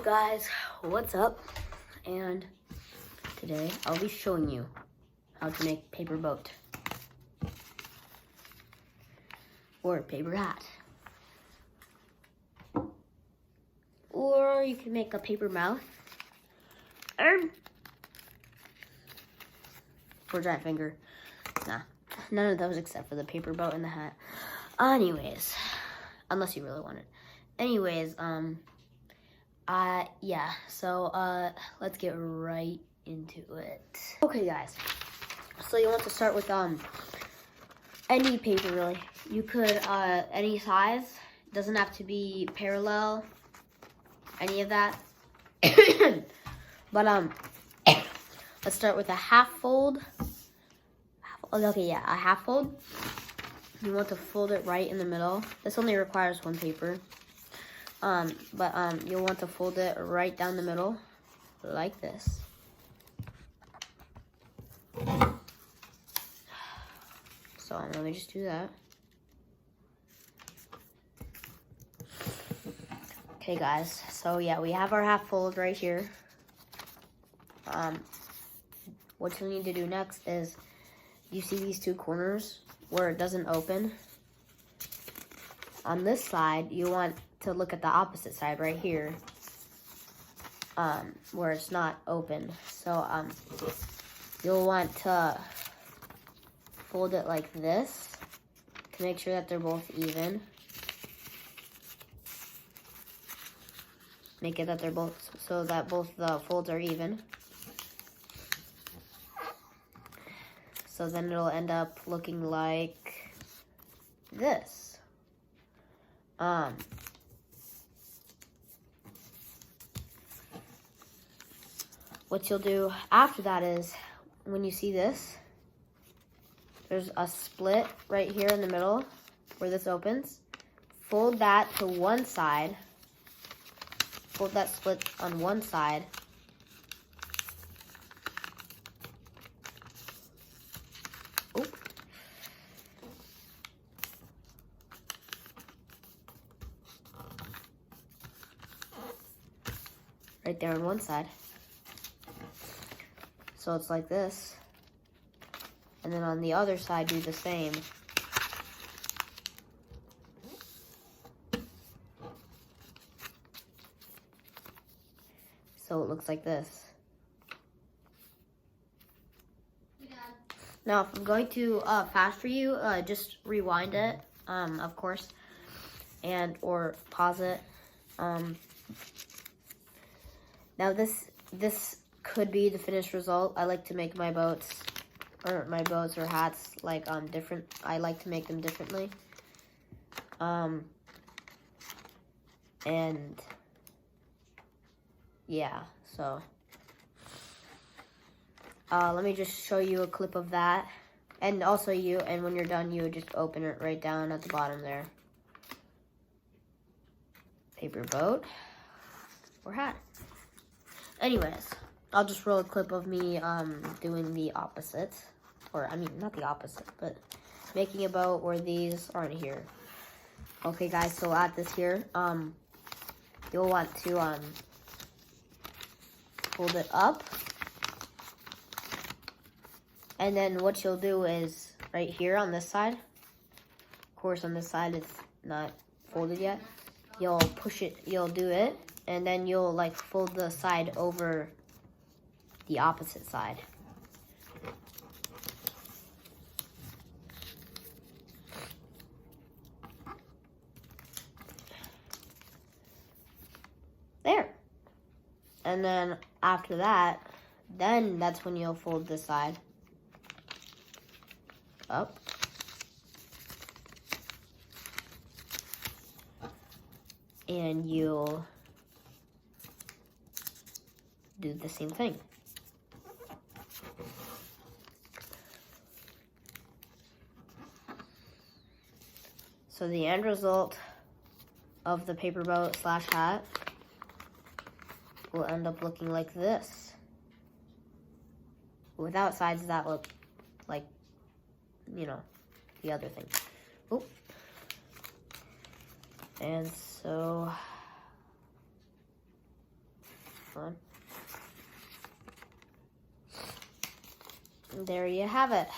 Guys, what's up? And today I'll be showing you how to make paper boat or paper hat, or you can make a paper mouth or giant finger. Nah, none of those except for the paper boat and the hat. Anyways, unless you really want it. Anyways, yeah, so, let's get right into it. Okay, guys, so you want to start with, any paper, really. You could, any size. Doesn't have to be parallel, any of that. But, let's start with a half fold. Okay, yeah, a half fold. You want to fold it right in the middle. This only requires one paper. You'll want to fold it right down the middle, like this. So let me just do that. Okay, guys, so yeah, we have our half fold right here. What you need to do next is, you see these two corners where it doesn't open? On this side, you want to look at the opposite side right here, where it's not open. So you'll want to fold it like this to make sure that they're both even. Make it that they're both, so that both the folds are even. So then it'll end up looking like this. What you'll do after that is, when you see this, there's a split right here in the middle where this opens. Fold that to one side. Fold that split on one side. Oop. Right there on one side. So it's like this. And then on the other side, do the same. So it looks like this. Now, if I'm going too fast for you, just rewind it, of course, or pause it. Now this could be the finished result. I like to make my boats or hats like different. I like to make them differently. And yeah, so let me just show you a clip of that. And also and when you're done, you would just open it right down at the bottom there. Paper boat or hat. Anyways, I'll just roll a clip of me doing the opposite. Or, I mean, not the opposite, but making a boat where these aren't here. Okay, guys, so at this here, you'll want to fold it up. And then what you'll do is, right here on this side, of course on this side it's not folded yet, you'll do it, and then you'll like fold the side over the opposite side. There. And then after that, then that's when you'll fold this side up. And you'll do the same thing. So the end result of the paper boat / hat will end up looking like this. Without sides, that look like, you know, the other thing. Oop. And so Hold on. There you have it.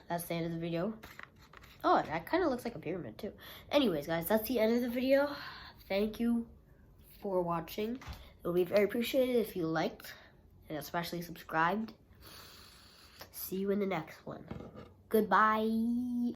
That's the end of the video. Oh, that kind of looks like a pyramid too. Anyways, guys, that's the end of the video. Thank you for watching. It would be very appreciated if you liked and especially subscribed. See you in the next one. Goodbye.